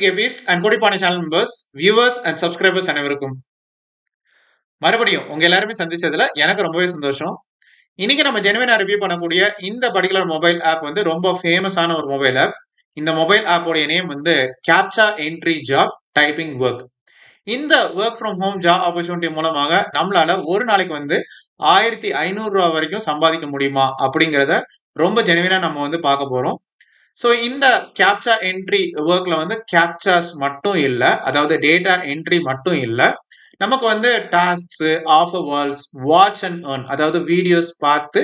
கேபிஸ் and கோடிப்பானை channel members, viewers and subscribers அனைவருக்கும் மறுபடியும் உங்க எல்லாருமே சந்திச்சதுல எனக்கு ரொம்பவே சந்தோஷம். இன்னைக்கு நம்ம ஜெனுவினா ரிவ்யூ பண்ணக்கூடிய இந்த பர்டிகுலர் மொபைல் ஆப் வந்து ரொம்ப ஃபேமஸான ஒரு மொபைல் ஆப். இந்த மொபைல் ஆப்போடைய நேம் வந்து captcha entry job typing work. இந்த work from home job opportunity மூலமாக நம்மளால ஒரு நாளைக்கு வந்து 1500 ரூபா வரைக்கும் சம்பாதிக்க முடியுமா அப்படிங்கிறத ரொம்ப ஜெனுவினா நம்ம வந்து பார்க்க போறோம். ஸோ இந்த கேப்சா என்ட்ரி ஒர்க்ல வந்து கேப்சாஸ் மட்டும் இல்லை, அதாவது டேட்டா என்ட்ரி மட்டும் இல்லை, நமக்கு வந்து tasks, offer walls, watch and earn, அதாவது வீடியோஸ் பார்த்து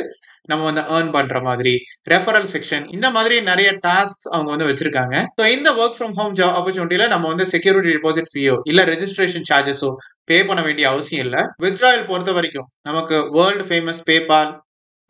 நம்ம வந்து ஏர்ன் பண்ற மாதிரி, ரெஃபரல் செக்ஷன், இந்த மாதிரி நிறைய டாஸ்க்ஸ் அவங்க வந்து வச்சிருக்காங்க. ஸோ இந்த ஒர்க் ஃப்ரம் ஹோம் ஜாப் ஆப்பர்ச்சுனிட்டியில நம்ம வந்து செக்யூரிட்டி டிபாசிட் ஃபீயோ இல்ல ரெஜிஸ்ட்ரேஷன் சார்ஜஸோ பே பண்ண வேண்டிய அவசியம் இல்லை. வித்ட்ராயல் பொறுத்த வரைக்கும் நமக்கு world famous PayPal,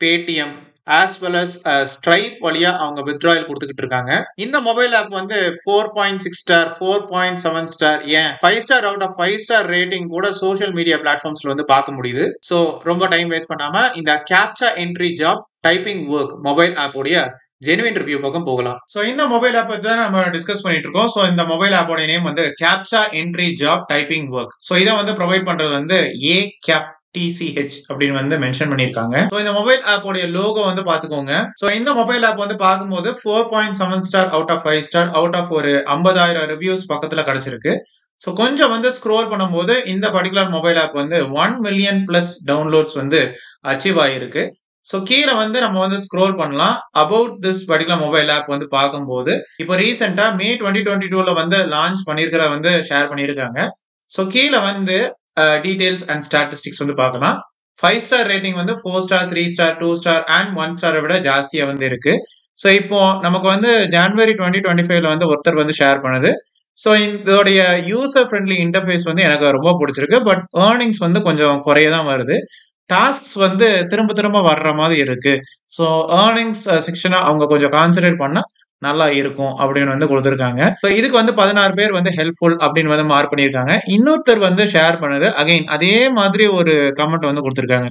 Paytm as well as Stripe வழியா அவங்க withdrawal கொடுத்துக்கிட்டு இருக்காங்க. இந்த மொபைல் ஆப் வந்து 4.6 ஸ்டார், 4.7 ஸ்டார், ஏன் 5 star out of 5 star rating கூட சோஷியல் மீடியா பிளாட்ஃபார்ம்ஸ்ல வந்து பார்க்க முடியுது. ஸோ ரொம்ப டைம் வேஸ்ட் பண்ணாம இந்த captcha entry job typing work mobile ஆப்போடைய ஜெனுவின் ரிவ்யூ பக்கம் போகலாம். ஸோ இந்த மொபைல் ஆப் தான் நம்ம டிஸ்கஸ் பண்ணிட்டு இருக்கோம். ஸோ இந்த மொபைல் ஆப்போட நேம் வந்து captcha entry job typing work. So இதை வந்து ப்ரொவைட் பண்றது வந்து TCH அப்படின்னு வந்து மென்ஷன் பண்ணிருக்காங்க. சோ இந்த மொபைல் ஆப்போட லோகோ வந்து பாத்துக்கோங்க. சோ இந்த மொபைல் ஆப் வந்து பார்க்கும்போது 4.7 star out of 5 star out of ஒரு 50,000 ரிவ்யூஸ் பக்கத்துல கிடைச்சிருக்கு. சோ கொஞ்சம் வந்து ஸ்க்ரோல் பண்ணும்போது இந்த பர்டிகுலர் மொபைல் ஆப் வந்து 1 மில்லியன் பிளஸ் டவுன்லோட்ஸ் வந்து அச்சீவ் ஆயிருக்கு. சோ கீழே வந்து நம்ம வந்து ஸ்க்ரோல் பண்ணலாம். About this particular mobile app வந்து பார்க்கும்போது இப்போ ரீசெண்டா மே 2022ல வந்து லான்ச் பண்ணிருக்கிற வந்து ஷேர் பண்ணிருக்காங்க. சோ கீழே வந்து டீடைல்ஸ் அண்ட் ஸ்டாட்டிஸ்டிக்ஸ் வந்து பார்க்கலாம். 5 ஸ்டார் ரேட்டிங் வந்து 4 ஸ்டார், 3 ஸ்டார், 2 ஸ்டார் அண்ட் 1 ஸ்டாரை விட ஜாஸ்தியா வந்து இருக்கு. ஸோ இப்போ நமக்கு வந்து ஜனவரி 2025ல வந்து ஒருத்தர் வந்து ஷேர் பண்ணுது. ஸோ இதோடைய யூசர் ஃப்ரெண்ட்லி இன்டர்ஃபேஸ் வந்து எனக்கு ரொம்ப பிடிச்சிருக்கு. பட் ஏர்னிங்ஸ் வந்து கொஞ்சம் குறைய தான் வருது. டாஸ்க்ஸ் வந்து திரும்ப திரும்ப வர்ற மாதிரி இருக்கு. ஸோ ஏர்னிங்ஸ் செக்ஷனை அவங்க கொஞ்சம் கான்சென்ட்ரேட் பண்ணா நல்லா இருக்கும் அப்படின்னு வந்து கொடுத்துருக்காங்க. ஸோ இதுக்கு வந்து 16 பேர் வந்து ஹெல்ப்ஃபுல் அப்படின்னு வந்து மார்க் பண்ணியிருக்காங்க. இன்னொருத்தர் வந்து ஷேர் பண்ணது அகைன் அதே மாதிரி ஒரு கமெண்ட் வந்து கொடுத்துருக்காங்க.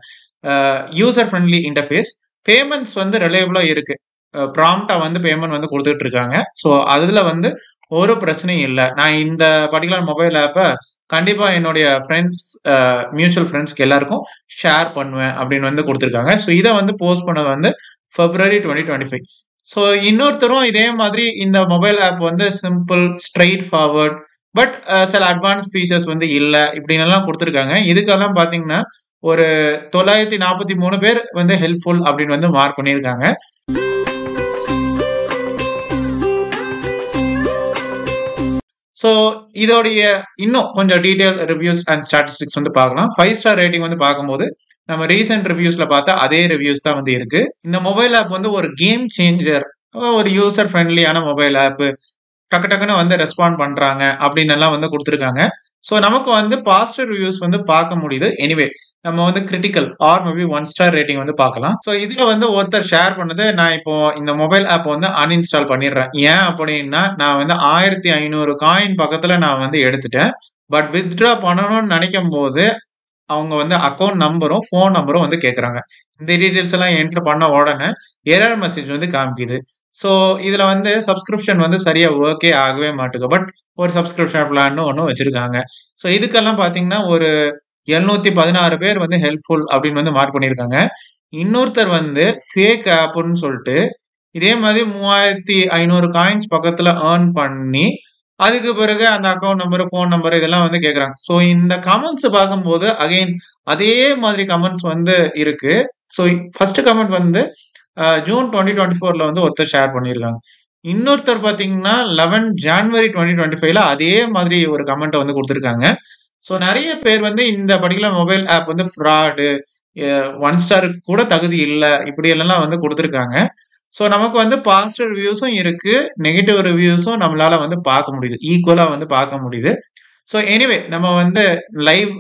யூசர் ஃப்ரெண்ட்லி இன்டர்ஃபேஸ், பேமெண்ட்ஸ் வந்து ரிலையபிளா இருக்கு, ப்ராம்ப்டா வந்து பேமெண்ட் வந்து கொடுத்துட்டு இருக்காங்க. ஸோ அதுல வந்து ஒரு பிரச்சனையும் இல்லை. நான் இந்த பர்டிகுலர் மொபைல் ஆப்பை கண்டிப்பா என்னுடைய ஃப்ரெண்ட்ஸ், மியூச்சுவல் ஃப்ரெண்ட்ஸ்க்கு எல்லாருக்கும் ஷேர் பண்ணுவேன் அப்படின்னு வந்து கொடுத்துருக்காங்க. ஸோ இதை வந்து போஸ்ட் பண்ணது வந்து February 2025. ஸோ இன்னொருத்தரும் இதே மாதிரி இந்த மொபைல் ஆப் வந்து சிம்பிள், ஸ்ட்ரெயிட் ஃபார்வர்ட், பட் சில அட்வான்ஸ் ஃபீச்சர்ஸ் வந்து இல்லை இப்படின்னு எல்லாம் கொடுத்துருக்காங்க. இதுக்கெல்லாம் பார்த்தீங்கன்னா ஒரு 943 பேர் வந்து ஹெல்ப்ஃபுல் அப்படின்னு வந்து மார்க் பண்ணியிருக்காங்க. ஸோ இதோடைய இன்னும் கொஞ்சம் டீடைல் ரிவ்யூஸ் அண்ட் ஸ்டாட்டிஸ்டிக்ஸ் வந்து பார்க்கலாம். 5 ஸ்டார் ரேட்டிங் வந்து பார்க்கும்போது நம்ம ரீசெண்ட் ரிவ்யூஸ்ல பார்த்தா அதே ரிவ்யூஸ் தான் வந்து இருக்கு. இந்த மொபைல் ஆப் வந்து ஒரு கேம் சேஞ்சர், ஒரு யூசர் ஃப்ரெண்ட்லியான மொபைல் ஆப், டக்கு டக்குன்னு வந்து ரெஸ்பாண்ட் பண்றாங்க அப்படின்னு எல்லாம் வந்து கொடுத்துருக்காங்க. ஸோ நமக்கு வந்து பாசிட்டிவ் ரிவ்யூஸ் வந்து பார்க்க முடியுது. எனிவே நம்ம வந்து critical or maybe 1 star rating வந்து பார்க்கலாம். ஸோ இதுல வந்து ஒருத்தர் ஷேர் பண்ணது, நான் இப்போ இந்த மொபைல் ஆப் வந்து அன்இன்ஸ்டால் பண்ணிடுறேன். ஏன் அப்படின்னா நான் வந்து 1500 காயின் பக்கத்துல நான் வந்து எடுத்துட்டேன். பட் வித்ட்ரா பண்ணணும்னு நினைக்கும் போது அவங்க வந்து அக்கௌண்ட் நம்பரும் ஃபோன் நம்பரும் வந்து கேட்குறாங்க. இந்த டீட்டெயில்ஸ் எல்லாம் என்டர் பண்ண உடனே எரர் மெசேஜ் வந்து காமிக்குது. ஸோ இதுல வந்து சப்ஸ்கிரிப்ஷன் வந்து சரியா ஒர்க்கே ஆகவே மாட்டுக்கு. பட் ஒரு சப்ஸ்கிரிப்ஷன் பிளான் ஒன்று வச்சிருக்காங்க. ஸோ இதுக்கெல்லாம் பார்த்தீங்கன்னா ஒரு 716 பேர் வந்து ஹெல்ப்ஃபுல் அப்படின்னு வந்து மார்க் பண்ணியிருக்காங்க. இன்னொருத்தர் வந்து ஃபேக் ஆப்னு சொல்லிட்டு இதே மாதிரி 3500 காயின்ஸ் பக்கத்துல ஏர்ன் பண்ணி அதுக்கு பிறகு அந்த அக்கௌண்ட் நம்பர், ஃபோன் நம்பர் இதெல்லாம் வந்து கேட்குறாங்க. ஸோ இந்த கமெண்ட்ஸ் பார்க்கும்போது அகைன் அதே மாதிரி கமெண்ட்ஸ் வந்து இருக்கு. ஸோ ஃபர்ஸ்ட் கமெண்ட் வந்து ஜூன் 2024ல வந்து ஒருத்தர் ஷேர் பண்ணியிருக்காங்க. இன்னொருத்தர் பார்த்தீங்கன்னா 11 ஜனவரி 2025ல அதே மாதிரி ஒரு கமெண்ட்டை வந்து கொடுத்துருக்காங்க. ஸோ நிறைய பேர் வந்து இந்த பர்டிகுலர் மொபைல் ஆப் வந்து ஃப்ராடு, 1 ஸ்டாருக்கு கூட தகுதி இல்லை இப்படி எல்லாம் வந்து கொடுத்துருக்காங்க. ஸோ நமக்கு வந்து பாசிட்டிவ் ரிவ்யூஸும் இருக்கு, நெகட்டிவ் ரிவ்யூஸும் நம்மளால வந்து பார்க்க முடியுது, ஈக்குவலா வந்து பார்க்க முடியுது. ஸோ எனிவே நம்ம வந்து லைவ்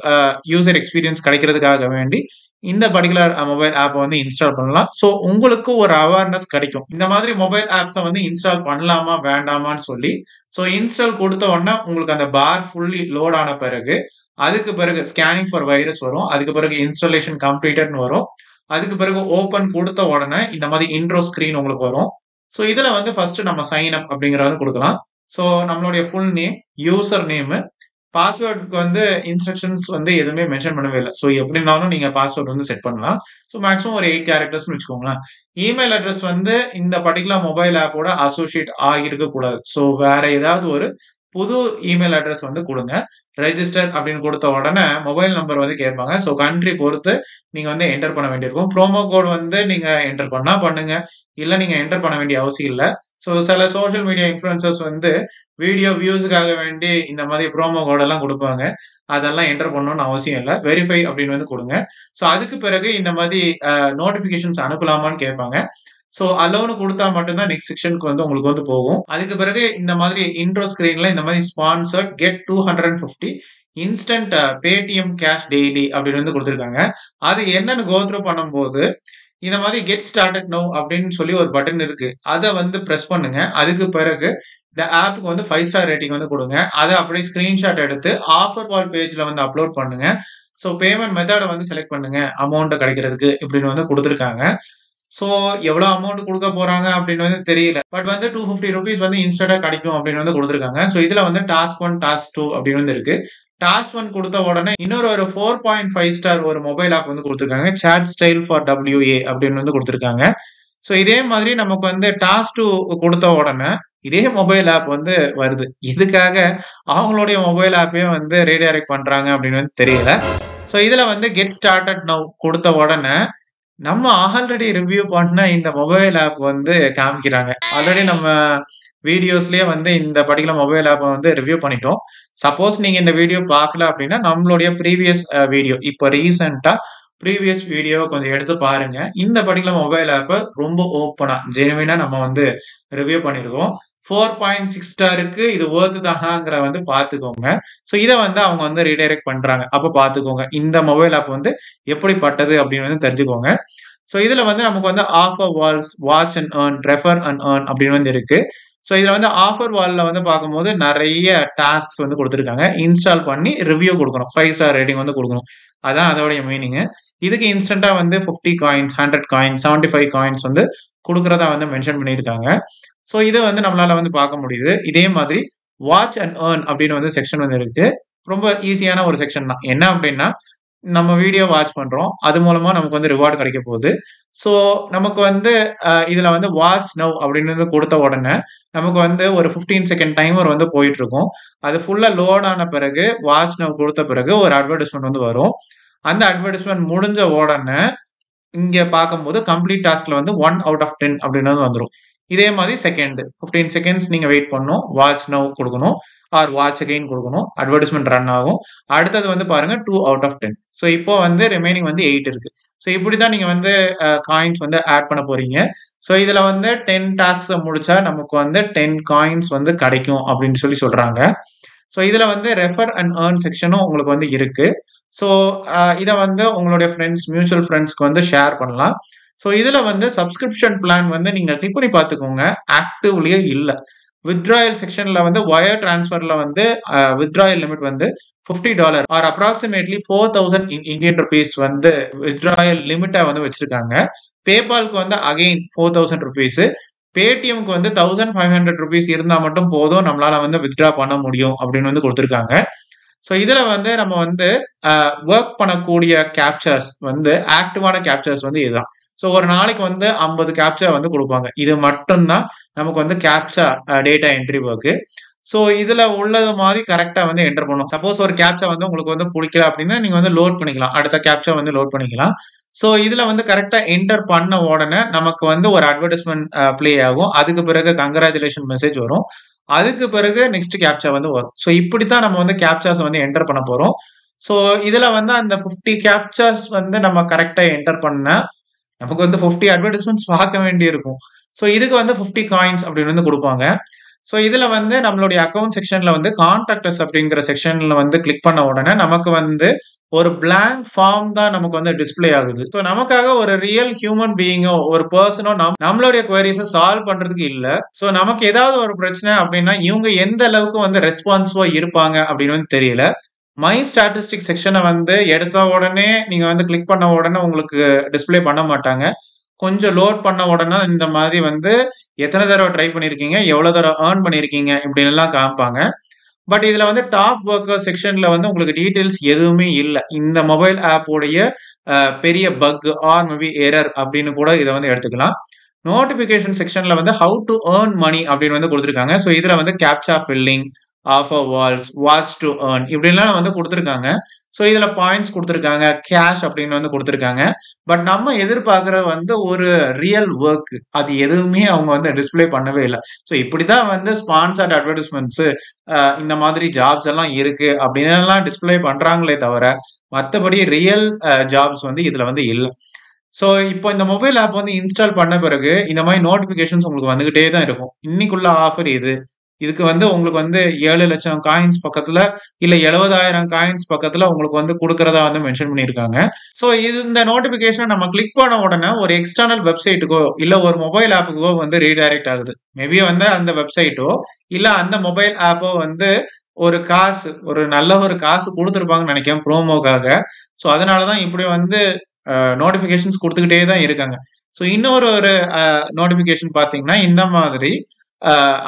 யூசர் எக்ஸ்பீரியன்ஸ் கிடைக்கிறதுக்காக வேண்டி இந்த பர்டிகுலர் மொபைல் ஆப்பை வந்து இன்ஸ்டால் பண்ணலாம். ஸோ உங்களுக்கு ஒரு அவேர்னஸ் கிடைக்கும், இந்த மாதிரி மொபைல் ஆப்ஸை வந்து இன்ஸ்டால் பண்ணலாமா வேண்டாமான்னு சொல்லி. ஸோ இன்ஸ்டால் கொடுத்த உடனே உங்களுக்கு அந்த பார் ஃபுல்லி லோட் ஆன பிறகு அதுக்கு பிறகு ஸ்கேனிங் ஃபார் வைரஸ் வரும், அதுக்கு பிறகு இன்ஸ்டாலேஷன் கம்ப்ளீட்டட்னு வரும், அதுக்கு பிறகு ஓப்பன் கொடுத்த உடனே இந்த மாதிரி இன்ட்ரோ ஸ்கிரீன் உங்களுக்கு வரும். ஸோ இதுல வந்து ஃபர்ஸ்ட் நம்ம சைன் அப் அப்படிங்கறத கொடுக்கலாம். ஸோ நம்மளுடைய ஃபுல் நேம், யூசர் நேமு, பாஸ்வேர்டுக்கு வந்து இன்ஸ்ட்ரக்ஷன்ஸ் வந்து எதுவுமே மென்ஷன் பண்ணவே இல்ல. ஸோ எப்படினாலும் நீங்க பாஸ்வேர்ட் வந்து செட் பண்ணலாம். ஸோ மேக்ஸிமம் ஒரு 8 கேரக்டர்ஸ்னு வச்சுக்கோங்களேன். இமெயில் அட்ரஸ் வந்து இந்த பர்ட்டிகுலர் மொபைல் ஆப்போட அசோசியேட் ஆகியிருக்க கூடாது. ஸோ வேற ஏதாவது ஒரு புது இமெயில் அட்ரஸ் வந்து குடுங்க. ரெஜிஸ்டர் அப்படின்னு குடுத்த உடனே மொபைல் நம்பர் வந்து கேட்பாங்க. ஸோ கண்ட்ரி பொறுத்து நீங்க வந்து என்டர் பண்ண வேண்டியிருக்கும். ப்ரோமோ கோட் வந்து நீங்க என்டர் பண்ணா பண்ணுங்க. இல்ல நீங்க என்டர் பண்ண வேண்டிய அவசியம் இல்ல. ஸோ சில சோசியல் மீடியா இன்ஃப்ளூயன்சர்ஸ் வந்து வீடியோ வியூஸ்க்காக வேண்டி இந்த மாதிரி ப்ரோமோ கோட் எல்லாம் குடுப்பாங்க. அதெல்லாம் என்டர் பண்ணணும்னு அவசியம் இல்ல. வெரிஃபை அப்படின்னு வந்து குடுங்க. ஸோ அதுக்கு பிறகு இந்த மாதிரி நோட்டிஃபிகேஷன்ஸ் அனுப்பலாமான்னு கேட்பாங்க. ஸோ அலோவ்னு குடுத்தா மட்டும் தான் நெக்ஸ்ட் செக்ஷனுக்கு வந்து உங்களுக்கு வந்து போகும். அதுக்கு பிறகு இந்த மாதிரி இன்ட்ரோ ஸ்கிரீன்ல இந்த மாதிரி sponsored get 250 instant Paytm cash daily அப்படின்னு வந்து குடுத்திருக்காங்க. அது என்னன்னு கோ த்ரூ பண்ணும்போது இந்த மாதிரி கெட் ஸ்டார்டட் நவ் அப்படின்னு சொல்லி ஒரு பட்டன் இருக்கு. அத வந்து பிரஸ் பண்ணுங்க. அதுக்கு பிறகு இந்த ஆப்க்கு வந்து 5 ஸ்டார் ரேட்டிங் வந்து குடுங்க. அத அப்படியே ஸ்கிரீன்ஷாட் எடுத்து ஆஃபர் வால் பேஜ்ல வந்து அப்லோட் பண்ணுங்க. ஸோ பேமெண்ட் மெத்தட வந்து செலக்ட் பண்ணுங்க. அமௌண்ட் கிடைக்கிறதுக்கு இப்படின்னு வந்து குடுத்திருக்காங்க. ஸோ எவ்வளோ அமௌண்ட் குடுக்க போறாங்க அப்படின்னு வந்து தெரியல. பட் வந்து ₹250 வந்து இன்ஸ்டன்ட்டா கிடைக்கும் அப்படின்னு வந்து குடுத்திருக்காங்க. ஸோ இதுல வந்து டாஸ்க் 1, டாஸ்க் 2 அப்படின்னு வந்து இருக்கு. டாஸ்க் 1 குடுத்த உடனே இன்னொரு ஒரு 4.5 ஸ்டார் ஒரு மொபைல் ஆப் வந்து குடுத்திருக்காங்க. சாட் ஸ்டைல் ஃபார் WA அப்படின்னு வந்து குடுத்திருக்காங்க. ஸோ இதே மாதிரி நமக்கு வந்து டாஸ்க் 2 குடுத்த உடனே இதே மொபைல் ஆப் வந்து வருது. எதுக்காக அவங்களுடைய மொபைல் ஆப்பயே வந்து ரீடைரக்ட் பண்றாங்க அப்படின்னு வந்து தெரியல. ஸோ இதுல வந்து கெட் ஸ்டார்டட் நவ் குடுத்த உடனே நம்ம ஆல்ரெடி ரிவ்யூ பண்ண இந்த மொபைல் ஆப் வந்து காமிக்கிறாங்க. ஆல்ரெடி நம்ம வீடியோஸ்லயே வந்து இந்த பர்ட்டிகுலர் மொபைல் ஆப்ப வந்து ரிவ்யூ பண்ணிட்டோம். சப்போஸ் நீங்க இந்த வீடியோ பார்க்கல அப்படின்னா, நம்மளுடைய ப்ரீவியஸ் வீடியோ இப்ப ரீசென்ட்டா ப்ரீவியஸ் வீடியோ கொஞ்சம் எடுத்து பாருங்க. இந்த பர்ட்டிகுலர் மொபைல் ஆப்ப ரொம்ப ஓப்பனா, ஜெனுவினா நம்ம வந்து ரிவ்யூ பண்ணியிருக்கோம். 4.6 ஸ்டாருக்கு இது வொர்த் தானாங்கிற வந்து பார்த்துக்கோங்க. ஸோ இத வந்து அவங்க வந்து ரீடைரக்ட் பண்றாங்க. அப்ப பார்த்துக்கோங்க. இந்த மொபைல் ஆப் வந்து எப்படிப்பட்டது அப்படின்னு வந்து தெரிஞ்சுக்கோங்க. ஸோ இதுல வந்து நமக்கு வந்து offer walls, watch and earn, refer and earn அப்படின்னு வந்து இருக்கு. ஸோ இதுல வந்து ஆஃபர் வால்ல வந்து பார்க்கும்போது நெறைய டாஸ்க்ஸ் வந்து குடுத்திருக்காங்க. இன்ஸ்டால் பண்ணி ரிவ்யூ குடுக்கணும். 5 ஸ்டார் ரேட்டிங் வந்து குடுக்கணும். அதான் அதோடைய மீனிங். இதுக்கு இன்ஸ்டன்ட்டா வந்து 50 காயின்ஸ், 100 காயின்ஸ், 75 காயின்ஸ் வந்து குடுக்கிறதா வந்து மென்ஷன் பண்ணியிருக்காங்க. ஸோ இத வந்து நம்மளால வந்து பார்க்க முடியுது. இதே மாதிரி வாட்ச் அண்ட் ஏர்ன் அப்படின்னு வந்து செக்ஷன் வந்து இருக்கு. ரொம்ப ஈஸியான ஒரு செக்ஷன் தான். என்ன அப்படின்னா, நம்ம வீடியோ வாட்ச் பண்றோம். அது மூலமா நமக்கு வந்து ரிவார்ட் கிடைக்க போகுது. ஸோ நமக்கு வந்து இதுல வந்து வாட்ச் நவ் அப்படின்னு குடுத்த உடனே, நமக்கு வந்து ஒரு 15 செகண்ட் டைமர் வந்து போயிட்டுருக்கும். அது ஃபுல்லா லோட் ஆன பிறகு, வாட்ச் நவ் குடுத்த பிறகு ஒரு அட்வர்டைஸ்மென்ட் வந்து வரும். அந்த அட்வர்டைஸ்மென்ட் முடிஞ்ச உடனே இங்க பார்க்கும்போது கம்ப்ளீட் டாஸ்க்ல வந்து 1 அவுட் ஆஃப் 10 அப்படின்னு வந்துரும். இதே மாதிரி செகண்ட் 15 செகண்ட்ஸ் நீங்க வெயிட் பண்ணணும். வாட்ச் நவ் குடுக்கணும். ஆர் வாட்ச் அகைன் குடுக்கணும். அட்வர்டைஸ்மென்ட் ரன் ஆகும். அடுத்தது வந்து பாருங்க 2 அவுட் ஆஃப் 10. ஸோ இப்போ வந்து ரிமைனிங் வந்து 8 இருக்கு. ஸோ இப்படித்தான் நீங்க வந்து காயின்ஸ் வந்து ஆட் பண்ண போறீங்க. ஸோ இதுல வந்து 10 டாஸ்க்ஸ முடிச்சா நமக்கு வந்து 10 காயின்ஸ் வந்து கிடைக்கும் அப்படின்னு சொல்லி சொல்றாங்க. ஸோ இதுல வந்து ரெஃபர் அண்ட் ஏர்ன் செக்ஷனும் உங்களுக்கு வந்து இருக்கு. ஸோ இத வந்து உங்களுடைய ஃப்ரெண்ட்ஸ், மியூச்சுவல் ஃப்ரெண்ட்ஸ்க்கு வந்து ஷேர் பண்ணலாம். ஸோ இதுல வந்து சப்ஸ்கிரிப்ஷன் பிளான் வந்து நீங்க கிளிக் பண்ணி பார்த்துக்கோங்க. ஆக்டிவ்லயே இல்ல. வித்ட்ராயல் செக்ஷன்ல வந்து வயர் டிரான்ஸ்ஃபர்ல வந்து வித்ட்ராயல் லிமிட் வந்து $50 ஆர் அப்ராக்ஸிமேட்லி 4000 இந்தியன் ரூபீஸ் வந்து வித்ட்ராயல் லிமிட்டா வந்து வச்சிருக்காங்க. பேபால்க்கு வந்து அகைன் $4000. பேடிஎம்க்கு வந்து $1500 இருந்தா மட்டும் போதும். நம்மளால வந்து வித்ட்ரா பண்ண முடியும் அப்படின்னு வந்து குடுத்திருக்காங்க. ஸோ இதுல வந்து நம்ம வந்து வொர்க் பண்ணக்கூடிய கேப்சர்ஸ் வந்து ஆக்டிவான கேப்சர்ஸ் வந்து இதுதான். ஸோ ஒரு நாளைக்கு வந்து 50 கேப்சா வந்து குடுப்பாங்க. இது மட்டும் தான் நமக்கு வந்து captcha data entry work. So இதுல உள்ளது மாதிரி கரெக்ட்டா வந்து என்டர் பண்ணணும். சப்போஸ் ஒரு கேப்சா வந்து உங்களுக்கு வந்து புடிக்கல அப்படின்னா, நீங்க வந்து லோட் பண்ணிக்கலாம். அடுத்த கேப்சா வந்து லோட் பண்ணிக்கலாம். ஸோ இதுல வந்து கரெக்ட்டா என்டர் பண்ண உடனே நமக்கு வந்து ஒரு அட்வர்டைஸ்மென்ட் ப்ளே ஆகும். அதுக்கு பிறகு கங்ராச்சுலேஷன் மெசேஜ் வரும். அதுக்கு பிறகு நெக்ஸ்ட் கேப்சா வந்து வரும். ஸோ இப்படித்தான் நம்ம வந்து கேப்சாஸ் வந்து என்டர் பண்ண போறோம். ஸோ இதுல வந்து அந்த 50 கேப்சாஸ் வந்து நம்ம கரெக்ட்டா என்டர் பண்ணா, நமக்கு வந்து 50 அட்வர்டைஸ்மென்ட்ஸ் பார்க்க வேண்டியிருக்கும். ஸோ இதுக்கு வந்து 50 காயின்ஸ் அப்படின்னு வந்து குடுப்பாங்க. ஸோ இதுல வந்து நம்மளுடைய அக்கவுண்ட் செக்ஷன்ல வந்து கான்டாக்ட் அஸ் அப்படிங்கிற செக்ஷன்ல வந்து கிளிக் பண்ண உடனே நமக்கு வந்து ஒரு பிளாங்க் ஃபார்ம் தான் நமக்கு வந்து டிஸ்ப்ளே ஆகுது. ஸோ நமக்காக ஒரு ரியல் ஹியூமன் பீயிங்கோ, ஒரு பர்சனோ நம்மளுடைய குவரிஸ சால்வ் பண்றதுக்கு இல்ல. ஸோ நமக்கு ஏதாவது ஒரு பிரச்சனை அப்படின்னா, இவங்க எந்த அளவுக்கு வந்து ரெஸ்பான்சிவா இருப்பாங்க அப்படின்னு வந்து தெரியல. மை ஸ்டாட்டிஸ்டிக்ஸ் செக்ஷன வந்து எடுத்த உடனே நீங்க வந்து கிளிக் பண்ண உடனே உங்களுக்கு டிஸ்ப்ளே பண்ண மாட்டாங்க. கொஞ்சம் லோட் பண்ண உடனே இந்த மாதிரி வந்து எத்தனை தடவை ட்ரை பண்ணியிருக்கீங்க, எவ்வளோ தடவை ஏர்ன் பண்ணியிருக்கீங்க இப்படின்னு எல்லாம் காமிப்பாங்க. பட் இதுல வந்து டாப் ஒர்க்கர் செக்ஷன்ல வந்து உங்களுக்கு டீடைல்ஸ் எதுவுமே இல்ல. இந்த மொபைல் ஆப் உடைய பெரிய பக் ஆர் மேபி எரர் அப்படின்னு கூட இதை வந்து எடுத்துக்கலாம். நோட்டிபிகேஷன் செக்ஷன்ல வந்து ஹவு டு ஏர்ன் மணி அப்படின்னு வந்து கொடுத்துருக்காங்க. ஸோ இதுல வந்து captcha filling, offer walls, watch to earn இப்படின்லாம் வந்து கொடுத்துருக்காங்க. ஸோ இதுல பாயிண்ட்ஸ் கொடுத்துருக்காங்க, கேஷ் அப்படின்னு வந்து கொடுத்துருக்காங்க. பட் நம்ம எதிர்பார்க்குற வந்து ஒரு ரியல் ஒர்க் அது எதுவுமே அவங்க வந்து டிஸ்பிளே பண்ணவே இல்லை. ஸோ இப்படிதான் வந்து ஸ்பான்சர்ட் அட்வர்டைஸ்மெண்ட்ஸ் இந்த மாதிரி ஜாப்ஸ் எல்லாம் இருக்கு அப்படின்னு எல்லாம் டிஸ்பிளே பண்றாங்களே தவிர மற்றபடி ரியல் ஜாப்ஸ் வந்து இதுல வந்து இல்லை. ஸோ இப்போ இந்த மொபைல் ஆப் வந்து இன்ஸ்டால் பண்ண பிறகு இந்த மாதிரி நோட்டிஃபிகேஷன்ஸ் உங்களுக்கு வந்துகிட்டே தான் இருக்கும். இன்னைக்குள்ள ஆஃபர் இது, இதுக்கு வந்து உங்களுக்கு வந்து 7 லட்சம் காயின்ஸ் பக்கத்துல இல்ல 70,000 காயின்ஸ் பக்கத்துல உங்களுக்கு வந்து கொடுக்கறதா வந்து மென்ஷன் பண்ணியிருக்காங்க. ஸோ இந்த நோட்டிபிகேஷன் நம்ம கிளிக் பண்ண உடனே ஒரு எக்ஸ்டர்னல் வெப்சைட்டுக்கோ இல்ல ஒரு மொபைல் ஆப்புக்கோ வந்து ரீடைரக்ட் ஆகுது. மேபி வந்து அந்த வெப்சைட்டோ இல்ல அந்த மொபைல் ஆப்போ வந்து ஒரு காசு, ஒரு நல்ல ஒரு காசு கொடுத்துருப்பாங்கன்னு நினைக்கிறேன் ப்ரோமோக்காக. ஸோ அதனாலதான் இப்படி வந்து நோட்டிபிகேஷன்ஸ் கொடுத்துக்கிட்டே தான் இருக்காங்க. ஸோ இன்னொரு நோட்டிபிகேஷன் பாத்தீங்கன்னா இந்த மாதிரி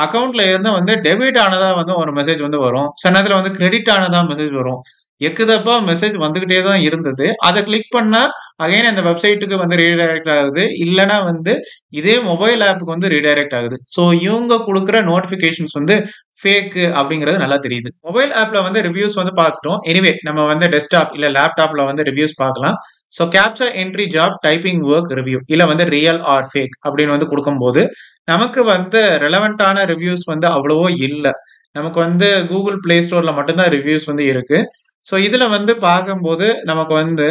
அக்கௌண்ட்ல இருந்து வந்து டெபிட் ஆனதா வந்து ஒரு மெசேஜ் வந்து வரும். சில நேரத்துல வந்து கிரெடிட் ஆனதா மெசேஜ் வரும். எக்குதப்பா மெசேஜ் வந்துகிட்டே தான் இருந்தது. அதை கிளிக் பண்ணா அகைன் அந்த வெப்சைட்டுக்கு வந்து ரீடைரக்ட் ஆகுது, இல்லைன்னா வந்து இதே மொபைல் ஆப்புக்கு வந்து ரீடைரக்ட் ஆகுது. ஸோ இவங்க கொடுக்குற நோட்டிபிகேஷன்ஸ் வந்து ஃபேக்கு அப்படிங்கிறது நல்லா தெரியுது. மொபைல் ஆப்ல வந்து ரிவ்யூஸ் வந்து பார்த்துட்டோம். எனிவே நம்ம வந்து டெஸ்க்டாப் இல்ல லேப்டாப்ல வந்து ரிவ்யூஸ் பார்க்கலாம். So capture entry job typing work review இல்ல வந்து ரியல் ஆர் ஃபேக் அப்படின்னு வந்து கொடுக்கும்போது நமக்கு வந்து ரெலவெண்டான ரிவ்யூஸ் வந்து அவ்வளவோ இல்லை. நமக்கு வந்து கூகுள் பிளே ஸ்டோர்ல மட்டும்தான் ரிவ்யூஸ் வந்து இருக்கு. ஸோ இதுல வந்து பார்க்கும்போது நமக்கு வந்து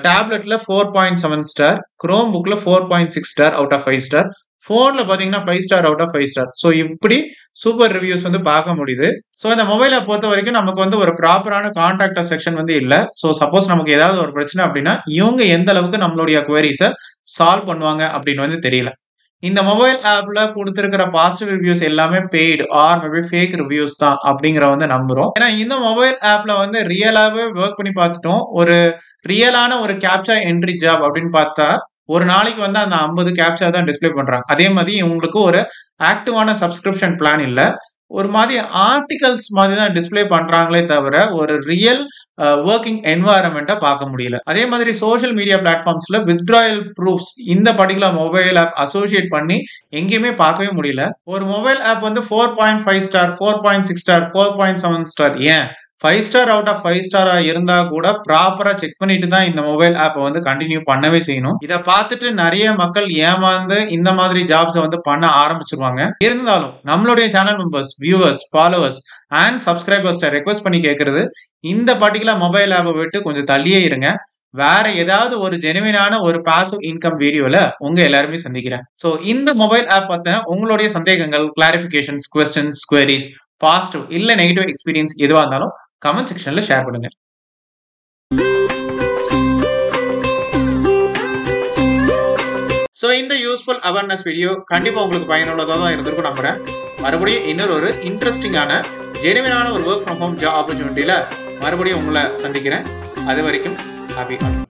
டேப்லெட்ல 4.7 ஸ்டார், குரோம் புக்ல 4.6 ஸ்டார் அவுட் ஆஃப் 5 ஸ்டார், போன்ல பாத்தீங்கன்னா 5 star out of 5 star. So இப்படி சூப்பர் ரிவ்யூஸ் வந்து பார்க்க முடியுது. ஸோ இந்த மொபைலை பொறுத்த வரைக்கும் நமக்கு வந்து ஒரு ப்ராப்பரான கான்டாக்ட் செக்ஷன் வந்து இல்லை. ஸோ சப்போஸ் நமக்கு ஏதாவது ஒரு பிரச்சனை அப்படின்னா இவங்க எந்த அளவுக்கு நம்மளுடைய குவரிஸை சால்வ் பண்ணுவாங்க அப்படின்னு வந்து தெரியல. இந்த மொபைல் ஆப்ல கொடுத்திருக்கிற பாசிட்டிவ் ரிவ்யூஸ் எல்லாமே paid or maybe fake reviews தான் அப்படிங்கிற வந்து நம்புறோம். ஏன்னா இந்த மொபைல் ஆப்ல வந்து ரியலாவே ஒர்க் பண்ணி பார்த்துட்டோம். ஒரு ரியலான ஒரு கேப்சா என்ட்ரி ஜாப் அப்படின்னு பார்த்தா ஒரு நாளைக்கு வந்து அந்த 50 கேப்சா தான் டிஸ்பிளே பண்றாங்க. அதே மாதிரி இவங்களுக்கு ஒரு ஆக்டிவான சப்ஸ்கிரிப்ஷன் பிளான் இல்ல. ஒரு மாதிரி ஆர்டிகல்ஸ் மாதிரி தான் டிஸ்பிளே பண்றாங்களே தவிர ஒரு ரியல் ஒர்க்கிங் என்வாயரன்மெண்ட்டை பார்க்க முடியல. அதே மாதிரி சோஷியல் மீடியா பிளாட்ஃபார்ம்ஸ்ல வித்ட்ராயல் ப்ரூஃப்ஸ் இந்த பர்டிகுலர் மொபைல் ஆப் அசோசியேட் பண்ணி எங்கேயுமே பார்க்கவே முடியல. ஒரு மொபைல் ஆப் வந்து 4.5 ஸ்டார், 4.6 ஸ்டார், 4.7 ஸ்டார், ஏன் 5 ஸ்டார் அவுட் ஆஃப் 5 ஸ்டாரா இருந்தா கூட ப்ராப்பரா செக் பண்ணிட்டு தான் இந்த மொபைல் ஆப்பை வந்து கண்டினியூ பண்ணவே செய்யணும். இதை பார்த்துட்டு நிறைய மக்கள் ஏமாந்து இந்த மாதிரி ஜாப்ஸை வந்து பண்ண ஆரம்பிச்சிருவாங்க. இருந்தாலும் நம்மளுடைய channel members, viewers, followers and subscribers request பண்ணி கேட்கறது, இந்த பர்டிகுலர் மொபைல் ஆப்பை விட்டு கொஞ்சம் தள்ளியே இருங்க. வேற ஏதாவது ஒரு ஜெனுவினான ஒரு பாசிவ் இன்கம் வீடியோல உங்க எல்லாருமே சந்திக்கிறேன். சோ இந்த மொபைல் ஆப் பத்தின உங்களுடைய சந்தேகங்கள், கிளாரிபிகேஷன்ஸ், குவெஸ்டன்ஸ், குவெரிஸ், பாசிட்டிவ் இல்ல நெகட்டிவ் எக்ஸ்பீரியன்ஸ் எதுவா இருந்தாலும் கமெண்ட் செக்ஷன்ல ஷேர் பண்ணுங்க. சோ இந்த யூஸ்ஃபுல் அவேர்னஸ் வீடியோ கண்டிப்பா உங்களுக்கு பயனுள்ளதா தான் இருந்திருக்கும் நம்புறேன். மறுபடியும் இன்னொரு ஒரு இன்ட்ரெஸ்டிங்கான ஜெனுவினான ஒரு ஒர்க் ஃப்ரம் ஹோம் ஜாப் ஆப்பர்ச்சுனிட்டியில மறுபடியும் உங்களை சந்திக்கிறேன். அது வரைக்கும் ஹாப்பி.